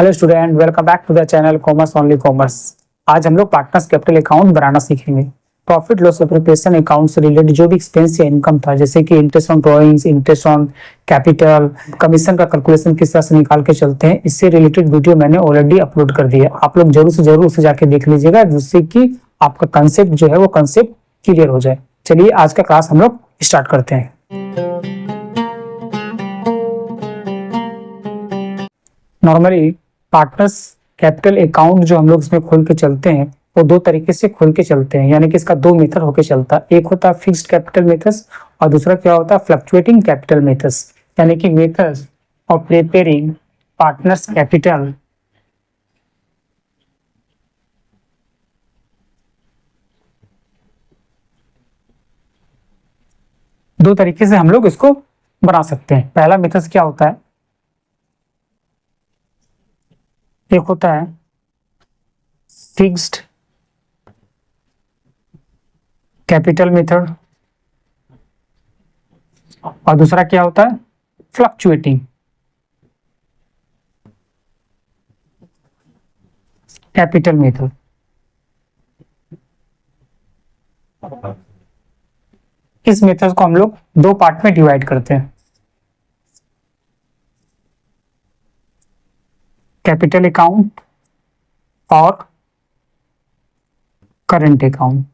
Hello student, welcome back to the channel commerce only commerce. आज हम लोग partners capital account बनाना सीखेंगे। प्रॉफिट लॉस प्रिपरेशन अकाउंट से रिलेटेड जो भी एक्सपेंस या इनकम था, जैसे कि interest on drawings, interest on capital, commission का कैलकुलेशन किस तरह से निकाल के चलते हैं, इससे रिलेटेड वीडियो मैंने ऑलरेडी अपलोड कर दिया है। आप लोग जरूर से जरूर उसे जाके देख लीजिएगा, जिससे कि आपका कंसेप्ट जो है वो कंसेप्ट क्लियर हो जाए। चलिए आज का क्लास हम लोग स्टार्ट करते हैं। नॉर्मली पार्टनर्स कैपिटल अकाउंट जो हम लोग इसमें खोल के चलते हैं वो दो तरीके से खोल के चलते हैं, यानी कि इसका दो मेथड होके चलता है। एक होता है फिक्स्ड कैपिटल मेथड्स और दूसरा क्या होता है, फ्लक्चुएटिंग कैपिटल मेथड्स, यानी कि methods of preparing partners capital दो तरीके से हम लोग इसको बना सकते हैं। पहला मेथड क्या होता है, एक होता है फिक्स्ड कैपिटल मेथड और दूसरा क्या होता है, फ्लक्चुएटिंग कैपिटल मेथड। इस मेथड को हम लोग दो पार्ट में डिवाइड करते हैं, कैपिटल अकाउंट और करंट अकाउंट।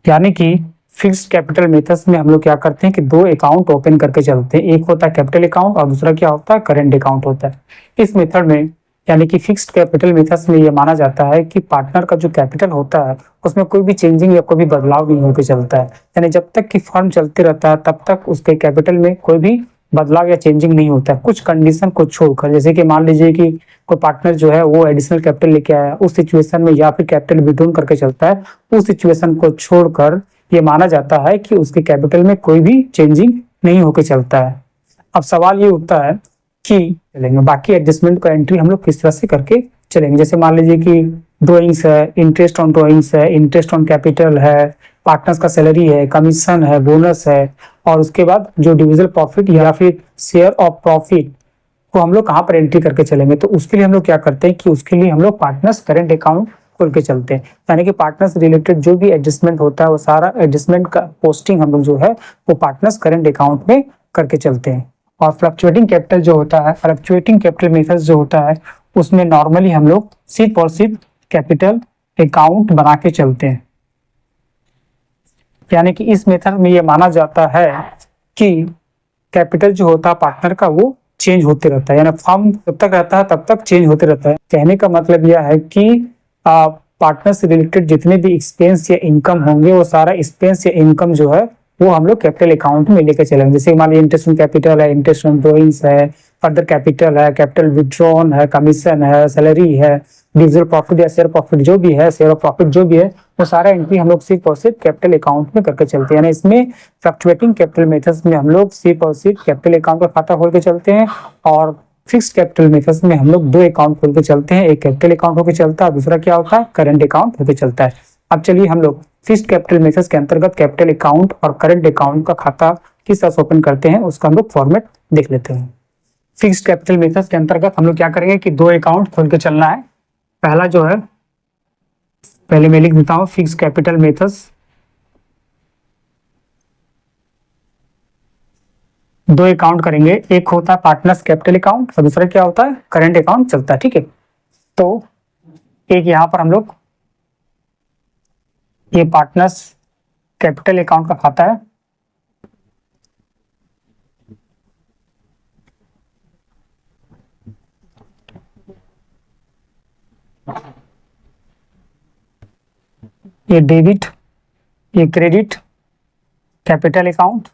यानी कि फिक्स्ड कैपिटल मेथड्स में हम लोग क्या करते हैं कि दो अकाउंट ओपन करके चलते हैं, एक होता है कैपिटल अकाउंट और दूसरा क्या होता है, करंट अकाउंट होता है। इस मेथड में यानी कि फिक्स्ड कैपिटल मेथड्स में ये माना जाता है कि पार्टनर का जो कैपिटल होता है उसमें कोई भी चेंजिंग या कोई भी बदलाव नहीं होकर चलता है, यानी जब तक कि फर्म चलते रहता है तब तक उसके कैपिटल में कोई भी बदलाव या चेंजिंग नहीं होता है, कुछ कंडीशन को छोड़कर। जैसे कि मान लीजिए कि कोई पार्टनर जो है वो एडिशनल कैपिटल लेके आया, उस सिचुएशन में या फिर कैपिटल विड्रॉ करके चलता है, उस सिचुएशन को छोड़कर ये माना जाता है कि उसके कैपिटल में कोई भी चेंजिंग नहीं होकर चलता है। अब सवाल ये उठता है कि चलेंगे बाकी एडजस्टमेंट का एंट्री हम लोग किस तरह से करके चलेंगे। जैसे मान लीजिए कि ड्रॉइंग्स है, इंटरेस्ट ऑन ड्रॉइंग्स है, इंटरेस्ट ऑन कैपिटल है, पार्टनर्स का सैलरी है, कमीशन है, बोनस है, और उसके बाद जो डिविजिबल प्रॉफिट या फिर शेयर ऑफ प्रॉफिट को हम लोग कहाँ पर एंट्री करके चलेंगे। तो उसके लिए हम लोग क्या करते हैं कि उसके लिए हम लोग पार्टनर्स करंट अकाउंट खोल के चलते हैं, यानी कि पार्टनर्स रिलेटेड जो भी एडजस्टमेंट होता है वो सारा एडजस्टमेंट का पोस्टिंग हम लोग जो है वो पार्टनर्स करंट अकाउंट में करके चलते हैं। और फ्लक्चुएटिंग कैपिटल जो होता है, फ्लक्चुएटिंग कैपिटल मेथड जो होता है उसमें नॉर्मली हम लोग सिर्फ और सिर्फ कैपिटल अकाउंट बना के चलते हैं, यानी कि इस मेथड में ये माना जाता है कि कैपिटल जो होता है पार्टनर का वो चेंज होते रहता है, यानी फर्म जब तक रहता है तब तक चेंज होते रहता है। कहने का मतलब यह है कि पार्टनर से रिलेटेड जितने भी एक्सपेंस या इनकम होंगे वो सारा एक्सपेंस या इनकम जो है वो हम लोग कैपिटल अकाउंट में लेकर चलेंगे। जैसे मान लीजिए इंटरेस्ट ऑन कैपिटल है, इंटरेस्ट ऑन ड्रॉइंग्स है, फर्दर कैपिटल है, कैपिटल विड्रॉन है, कमीशन है, सैलरी है, डिविजिबल प्रॉफिट या शेयर प्रॉफिट जो भी है, शेयर ऑफ प्रॉफिट जो भी है, वो सारा एंट्री हम लोग सिर्फ और सिर्फ कैपिटल अकाउंट में करके चलते हैं। यानी इसमें फ्लक्चुएटिंग कैपिटल मेथड्स में हम लोग सिर्फ और सिर्फ कैपिटल अकाउंट का खाता खोल के चलते हैं, और फिक्स्ड कैपिटल मेथड्स में हम लोग दो अकाउंट खोल के चलते हैं, एक कैपिटल अकाउंट होकर चलता है, दूसरा क्या होता है, करंट अकाउंट होकर चलता है। अब चलिए हम लोग फिक्स्ड कैपिटल मेथड्स के अंतर्गत कैपिटल अकाउंट और करंट अकाउंट का खाता किस तरह से ओपन करते हैं उसका हम लोग फॉर्मेट देख लेते हैं। फिक्स्ड कैपिटल मेथड्स के अंतर्गत हम लोग क्या करेंगे कि दो अकाउंट खोल के चलना है। पहला जो है, पहले मैं लिख देता हूं फिक्स्ड कैपिटल मेथड्स, दो अकाउंट करेंगे, एक होता है पार्टनर्स कैपिटल अकाउंट और दूसरा क्या होता है, करंट अकाउंट चलता है। ठीक है, तो एक यहां पर हम लोग ये पार्टनर्स कैपिटल अकाउंट का खाता है, ये डेबिट, ये क्रेडिट कैपिटल अकाउंट,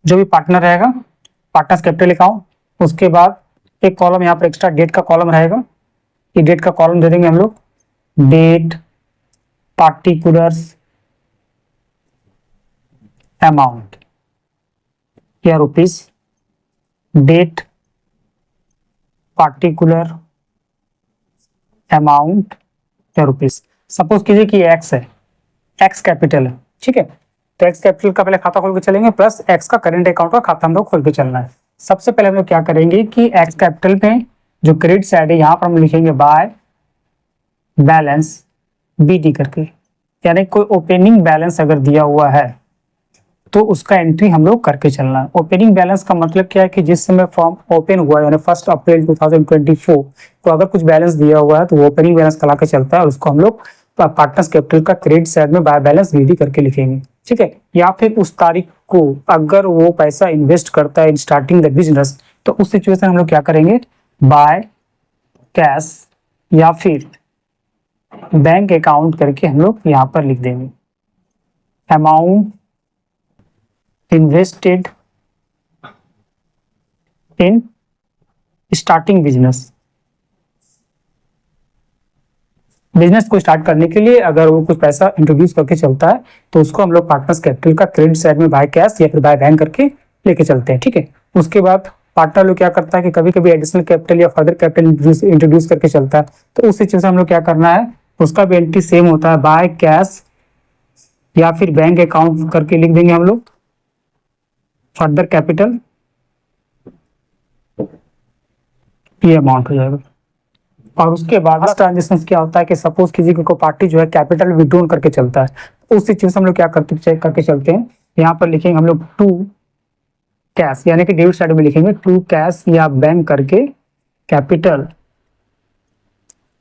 जो भी पार्टनर रहेगा पार्टनर्स कैपिटल अकाउंट। उसके बाद एक कॉलम यहाँ पर एक्स्ट्रा डेट का कॉलम रहेगा, ये डेट का कॉलम दे देंगे हम लोग, डेट पार्टिकुलर्स अमाउंट या रुपीस, डेट पार्टिकुलर अमाउंट या रुपीस। सपोज कीजिए कि एक्स है, एक्स कैपिटल है, ठीक है, तो एक्स कैपिटल का पहले खाता खोल के चलेंगे, प्लस एक्स का करंट अकाउंट का खाता हम लोग खोल के चलना है। सबसे पहले हम लोग क्या करेंगे कि एक्स कैपिटल में जो क्रेडिट साइड है यहाँ पर हम लिखेंगे बाय बैलेंस BD करके, यानी कोई ओपनिंग बैलेंस अगर दिया हुआ है तो उसका एंट्री हम लोग करके चलना है। ओपनिंग बैलेंस का मतलब क्या है कि जिस समय फॉर्म ओपन हुआ यानी 1 अप्रैल 2024, तो अगर कुछ बैलेंस दिया हुआ है तो वो ओपनिंग बैलेंस कला के चलता है और उसको हम लोग पार्टनर्स कैपिटल का क्रेडिट साइड में बाय बैलेंस BD करके लिखेंगे, ठीक है। या फिर उस तारीख को अगर वो पैसा इन्वेस्ट करता है इन स्टार्टिंग द बिजनेस, तो उस सिचुएशन हम लोग क्या करेंगे, बाय कैश या फिर बैंक अकाउंट करके हम लोग यहाँ पर लिख देंगे। Amount invested in starting business को स्टार्ट करने के लिए अगर वो कुछ पैसा इंट्रोड्यूस करके चलता है तो उसको हम लोग पार्टनर्स कैपिटल का क्रेडिट साइड में बाय कैश या फिर बाय बैंक करके लेके चलते हैं, ठीक है। उसके बाद पार्टनर लोग क्या करता है कि कभी कभी एडिशनल कैपिटल या फर्दर कैपिटल इंट्रोड्यूस करके चलता है, तो उस सिचुएशन हम लोग क्या करना है, उसका भी एंट्री सेम होता है, बाय कैश या फिर बैंक अकाउंट करके लिख देंगे हम लोग, फर्दर कैपिटल ये अमाउंट हो जाएगा। और उसके बाद ट्रांजेक्शन क्या होता है कि सपोज किसी को पार्टी जो है कैपिटल विड्रॉल करके चलता है, तो उस सिचुएशन हम लोग क्या करते चेक करके चलते हैं, यहाँ पर लिखेंगे हम लोग टू कैश, यानी कि डेबिट साइड में लिखेंगे टू कैश या बैंक करके कैपिटल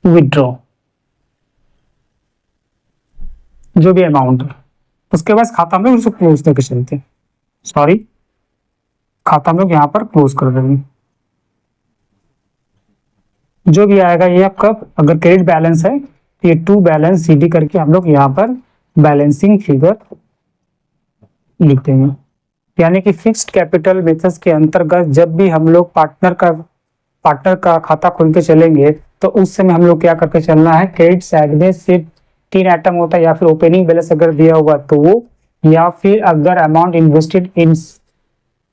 विड्रॉ जो भी अमाउंट है। उसके बाद खाता हम लोग उसको क्लोज करके चलते हैं, सॉरी खाता हम लोग यहाँ पर क्लोज कर देंगे। जो भी आएगा ये आपका अगर क्रेडिट बैलेंस है तो ये टू बैलेंस CD करके हम लोग यहाँ पर बैलेंसिंग फिगर लिख देंगे। यानी कि फिक्स्ड कैपिटल मेथड्स के अंतर्गत जब भी हम लोग पार्टनर का खाता खोल के चलेंगे तो उस समय हम लोग क्या करके चलना है, क्रेडिट साइड में सिर्फ 3 आइटम होता है, या फिर ओपनिंग बैलेंस अगर दिया हुआ तो वो, या फिर अगर amount invested in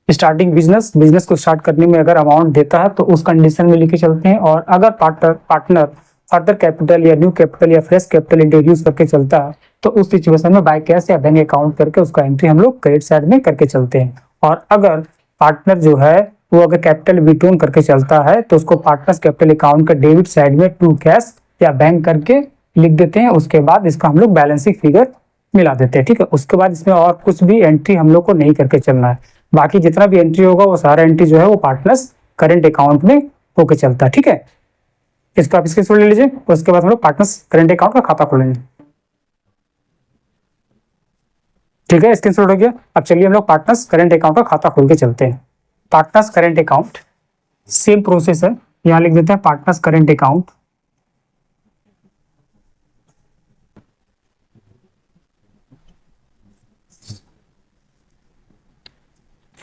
starting business को स्टार्ट करने में अगर अमाउंट देता है तो उस कंडीशन में लेके चलते हैं। और अगर पार्टनर फर्दर कैपिटल या न्यू कैपिटल या फ्रेश कैपिटल इंट्रोड्यूस करके चलता है तो उस सिचुएशन में बाय कैश या बैंक अकाउंट करके उसका एंट्री हम लोग क्रेडिट साइड में करके चलते हैं। और अगर पार्टनर जो है वो अगर कैपिटल विड्रॉल करके चलता है तो उसको पार्टनर्स कैपिटल अकाउंट का डेबिट साइड में टू कैश या बैंक करके लिख देते हैं। उसके बाद इसका हम लोग बैलेंसिंग फिगर मिला देते हैं, ठीक है। उसके बाद इसमें और कुछ भी एंट्री हम लोग को नहीं करके चलना है, बाकी जितना भी एंट्री होगा वो सारा एंट्री जो है वो पार्टनर्स करंट अकाउंट में होके चलता है, ठीक है। इसको आप स्क्रीनशॉट ले लीजिए। उसके बाद हम लोग पार्टनर्स करंट अकाउंट का खाता खोलेंगे, ठीक है। स्क्रीनशॉट हो गया। अब चलिए हम लोग पार्टनर्स करंट अकाउंट का खाता खोल के चलते हैं। Partners current account same process है, यहाँ लिख देते हैं partners current account.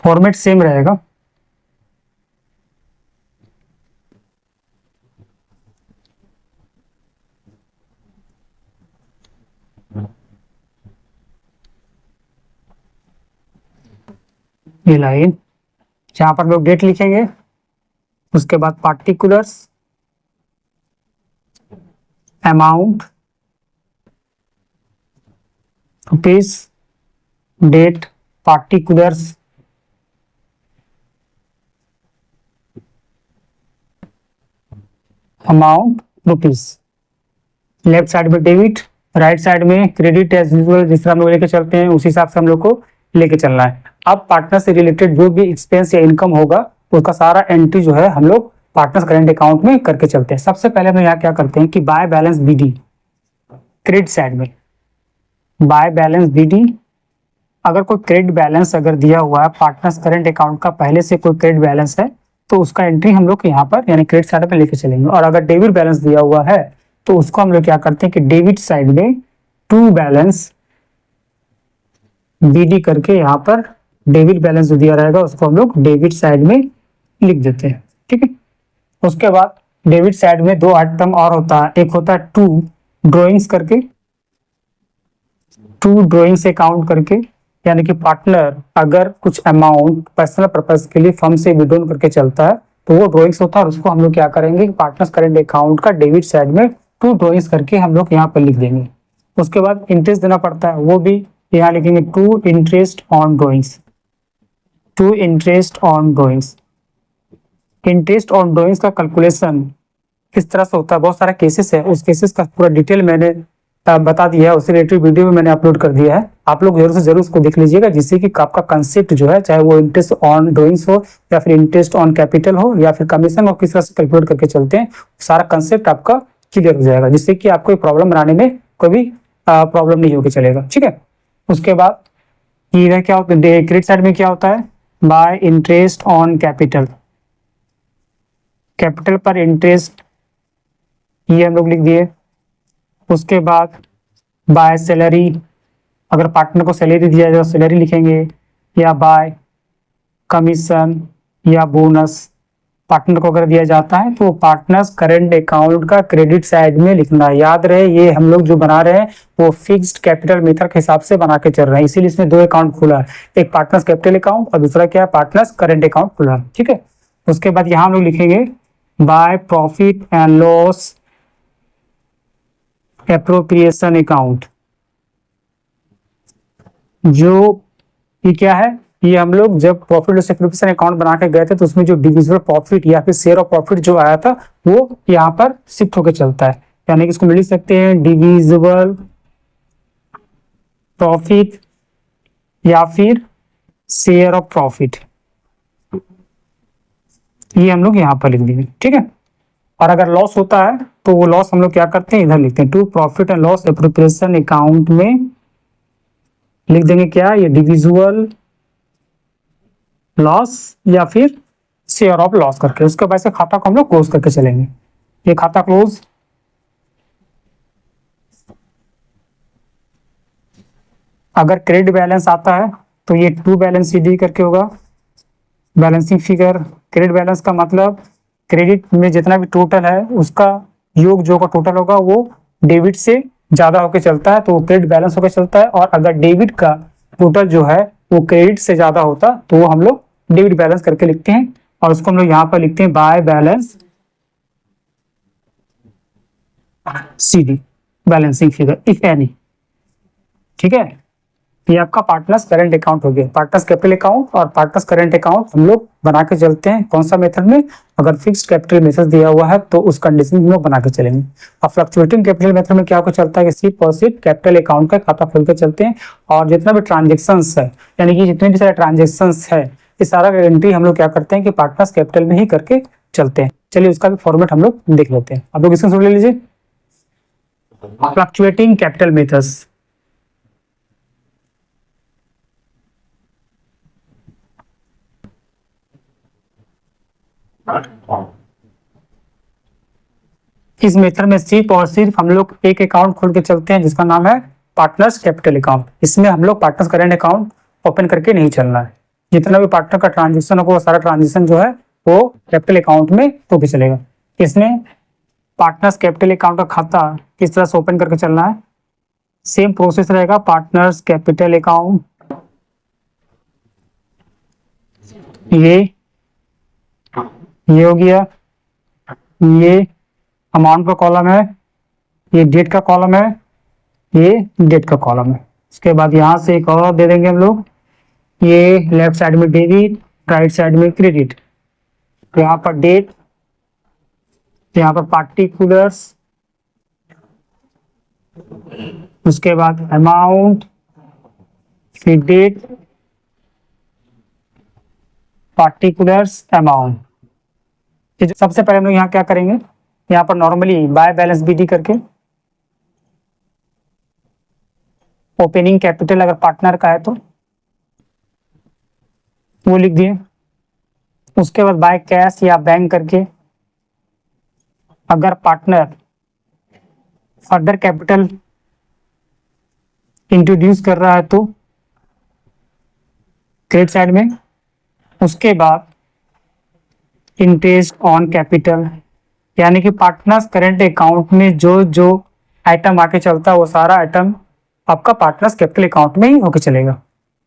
Format same रहेगा, ये लाइन जहां पर लोग डेट लिखेंगे, उसके बाद particulars amount rupees date particulars amount rupees. Left side में डेबिट, राइट साइड में क्रेडिट एज यूजुअल जिस तरह हम लोग लेके चलते हैं उस हिसाब से हम लोग को लेके चलना है। अब पार्टनर से रिलेटेड जो भी एक्सपेंस या इनकम होगा उसका सारा एंट्री जो है हम लोग पार्टनर्स करंट अकाउंट में करके चलते हैं। सबसे पहले हम यहाँ क्या करते हैं कि by balance BD credit side में, बाय बैलेंस BD अगर कोई क्रेडिट बैलेंस अगर दिया हुआ है पार्टनर्स करंट अकाउंट का, पहले से कोई क्रेडिट बैलेंस है तो उसका एंट्री हम लोग यहाँ पर यानी क्रेडिट साइड में लेके चलेंगे। और अगर डेबिट बैलेंस दिया हुआ है तो उसको हम लोग क्या करते हैं कि डेबिट साइड में टू बैलेंस BD करके यहाँ पर डेबिट बैलेंस जो दिया रहेगा उसको हम लोग डेबिट साइड में लिख देते हैं, ठीक है। उसके बाद डेबिट साइड में 2 आइटम और होता है, एक होता है टू ड्रॉइंग्स करके, टू ड्रॉइंग्स अकाउंट करके, यानी कि पार्टनर अगर कुछ अमाउंट पर्सनल पर्पस के लिए फर्म से विड्रॉल करके चलता है तो वो ड्रॉइंग्स होता है और उसको हम लोग क्या करेंगे पार्टनर्स करंट अकाउंट का डेबिट साइड में टू ड्रॉइंग्स करके हम लोग यहाँ पर लिख देंगे। उसके बाद इंटरेस्ट देना पड़ता है, वो भी यहाँ लिखेंगे to interest on drawings, to interest on drawings. Interest on drawings का कैलकुलेशन किस तरह से होता है, बहुत सारा केसेस है, उस केसेस का पूरा डिटेल मैंने बता दिया है, उस रिलेटेड वीडियो में मैंने अपलोड कर दिया है। आप लोग जरूर से जरूर उसको देख लीजिएगा, जिससे कि आपका कंसेप्ट जो है, चाहे वो इंटरेस्ट ऑन ड्रॉइंग्स हो या फिर इंटरेस्ट ऑन कैपिटल हो या फिर कमीशन हो, किस तरह से कैलकुलेट करके चलते हैं, सारा कंसेप्ट आपका क्लियर हो जाएगा, जिससे कि आपको प्रॉब्लम बनाने में कोई भी प्रॉब्लम नहीं होकर चलेगा। ठीक है। उसके बाद इधर क्या होता है, क्रेडिट साइड में क्या होता है, bye interest on capital, capital पर इंटरेस्ट, ये हम लोग लिख दिए। उसके बाद बाय सैलरी, अगर पार्टनर को सैलरी दिया जाए तो सैलरी लिखेंगे, या बाय कमीशन या बोनस, पार्टनर को अगर दिया जाता है तो पार्टनर्स करंट अकाउंट का क्रेडिट साइड में लिखना है। याद रहे, ये हम लोग जो बना रहे हैं वो फिक्स्ड कैपिटल मेथड के हिसाब से बना के चल रहे हैं, इसीलिए इसमें दो अकाउंट खुला है, एक पार्टनर्स कैपिटल अकाउंट और दूसरा क्या है, पार्टनर्स करंट अकाउंट खुला है। ठीक है। उसके बाद यहाँ हम लोग लिखेंगे by profit and loss appropriation account. जो ये क्या है, ये हम लोग जब प्रॉफिट लॉस एप्रोप्रिएशन अकाउंट बना के गए थे तो उसमें जो डिविजिबल प्रॉफिट या फिर शेयर ऑफ प्रॉफिट जो आया था वो यहाँ पर शिफ्ट होकर चलता है, यानी कि इसको मिल सकते हैं डिविजिबल प्रॉफिट या फिर शेयर ऑफ प्रॉफिट, ये हम लोग यहाँ पर लिख देंगे। ठीक है। और अगर लॉस होता है तो वो लॉस हम लोग क्या करते हैं, इधर लिखते हैं, to profit and loss appropriation account में लिख देंगे क्या, ये डिविजिबल लॉस या फिर शेयर ऑफ लॉस करके, उसके बाद से खाता को हम लोग क्लोज करके चलेंगे। ये खाता क्लोज। अगर क्रेडिट बैलेंस आता है तो ये टू बैलेंस डी करके होगा, बैलेंसिंग फिगर। क्रेडिट बैलेंस का मतलब क्रेडिट में जितना भी टोटल है उसका योग जो का टोटल होगा वो डेबिट से ज्यादा होकर चलता है तो वो क्रेडिट बैलेंस होकर चलता है, और अगर डेबिट का टोटल जो है वो क्रेडिट से ज्यादा होता तो वो हम लोग डेबिट बैलेंस करके लिखते हैं, और उसको हम लोग यहाँ पर लिखते हैं by balance CD, balancing figure if any. ठीक है। ये आपका पार्टनर्स करंट अकाउंट हो गया, पार्टनर्स कैपिटल अकाउंट और पार्टनर्स करंट अकाउंट हम लोग बना के चलते हैं। कौन सा मेथड में, अगर फिक्स्ड कैपिटल मेथड दिया हुआ है तो उस कंडीशन में हम लोग बना के चलेंगे। और फ्लक्चुएटिंग कैपिटल मेथड में क्या होकर चलता है कि सिर्फ और सिर्फ कैपिटल अकाउंट का खाता खोल के चलते हैं, और जितना भी ट्रांजेक्शन है, यानी कि जितने भी सारे ट्रांजेक्शन है, ये सारा एंट्री हम लोग क्या करते हैं कि पार्टनर्स कैपिटल में ही करके चलते हैं। चलिए उसका भी फॉर्मेट हम लोग देख लेते हैं। आप लोग इसको सुन ले लीजिए, फ्लक्चुएटिंग कैपिटल मेथड्स। इस मेथड में सिर्फ और सिर्फ हम लोग एक अकाउंट खोल के चलते हैं जिसका नाम है पार्टनर्स कैपिटल अकाउंट। इसमें हम लोग पार्टनर्स करंट अकाउंट ओपन करके नहीं चलना है, जितना भी पार्टनर का ट्रांजेक्शन होगा वो सारा ट्रांजेक्शन जो है वो कैपिटल अकाउंट में होके चलेगा। इसमें पार्टनर्स कैपिटल अकाउंट का खाता किस तरह से ओपन करके चलना है, सेम प्रोसेस रहेगा। पार्टनर्स कैपिटल अकाउंट, ये हो गया, ये अमाउंट का कॉलम है, ये डेट का कॉलम है, ये डेट का कॉलम है। उसके बाद यहाँ से एक और दे देंगे हम लोग, ये लेफ्ट साइड में डेबिट, राइट साइड में क्रेडिट, यहाँ पर डेट, यहाँ पर पार्टिकुलर्स, उसके बाद अमाउंट, फिर डेट, पार्टिकुलर्स, अमाउंट। सबसे पहले हम लोग यहाँ क्या करेंगे, यहाँ पर नॉर्मली बाय बैलेंस BD करके ओपनिंग कैपिटल अगर पार्टनर का है तो वो लिख दिए। उसके बाद बाय कैश या बैंक करके, अगर पार्टनर फर्दर कैपिटल इंट्रोड्यूस कर रहा है तो क्रेडिट साइड में। उसके बाद इंटरेस्ट ऑन कैपिटल, यानी कि पार्टनर्स करंट अकाउंट में जो जो आइटम आके चलता है वो सारा आइटम आपका पार्टनर्स कैपिटल अकाउंट में ही होके चलेगा।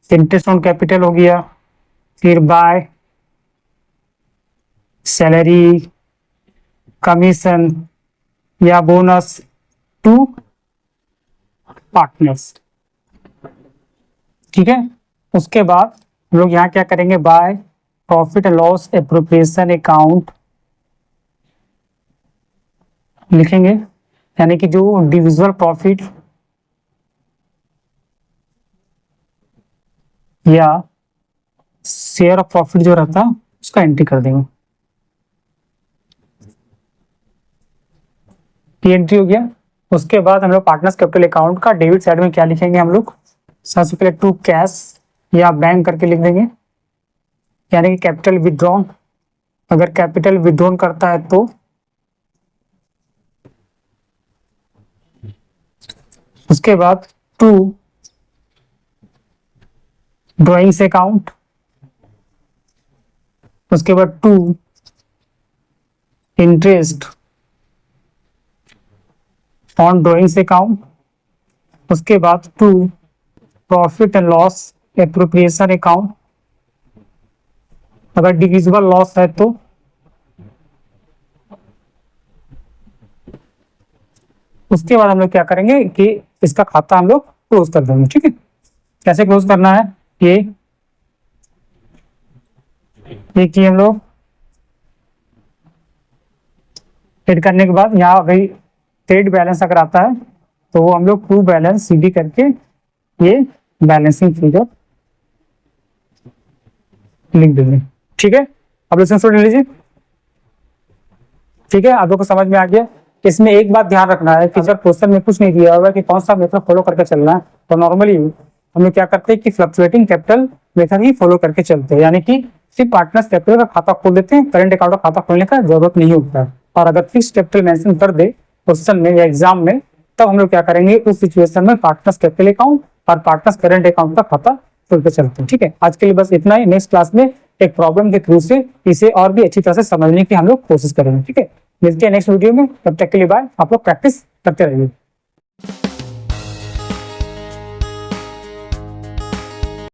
इंटरेस्ट ऑन कैपिटल हो गया, फिर बाय सैलरी, कमीशन या बोनस टू पार्टनर्स। ठीक है। उसके बाद हम लोग यहाँ क्या करेंगे, by profit and loss appropriation account लिखेंगे, यानी कि जो डिविजिबल प्रॉफिट या शेयर ऑफ प्रॉफिट जो रहता है उसका एंट्री कर देंगे। ये एंट्री हो गया। उसके बाद हम लोग पार्टनर्स कैपिटल अकाउंट का डेबिट साइड में क्या लिखेंगे हम लोग, सबसे पहले टू कैश या बैंक करके लिख देंगे, यानी कि कैपिटल विड्रॉन। अगर कैपिटल विड्रॉन करता है तो उसके बाद टू ड्रॉइंग्स अकाउंट, उसके बाद to interest on drawings account, उसके बाद to profit and loss appropriation account. अगर डिविजिबल लॉस है तो उसके बाद हम लोग क्या करेंगे कि इसका खाता हम लोग क्लोज कर देंगे। ठीक है, कैसे क्लोज करना है, ये कि हम लोग एड करने के बाद यहाँ अगर ट्रेड बैलेंस अगर आता है तो वो हम लोग टू बैलेंस सीडी करके ये बैलेंसिंग फिगर लिख देंगे। ठीक है, अब इसमें सुन लीजिए। ठीक है, आप लोग को समझ में आ गया। इसमें एक बात ध्यान रखना है कि जब क्वेश्चन में कुछ नहीं दिया होगा कि कौन सा मेथड फॉलो करके चलना है, तो नॉर्मली हम लोग क्या करते हैं कि फ्लक्चुएटिंग कैपिटल मेथड ही फॉलो करके चलते हैं, यानी कि सिर्फ पार्टनर्स कैपिटल का खाता खोल देते हैं, करंट अकाउंट का खाता खोलने का जरूरत नहीं होता है। और अगर फिक्स कैपिटल मेंशन कर दे क्वेश्चन में या एग्जाम में, तब हम लोग क्या करेंगे उस सिचुएशन में पार्टनर्स कैपिटल अकाउंट और पार्टनर्स करंट अकाउंट का खाता खोल के चलते हैं। ठीक है, आज के लिए बस इतना ही। नेक्स्ट क्लास में एक प्रॉब्लम के थ्रू से इसे और भी अच्छी तरह से समझने की हम लोग कोशिश करेंगे। ठीक है, मिलते हैं नेक्स्ट वीडियो में, तब तक के लिए बाय। आप लोग प्रैक्टिस करते रहिए।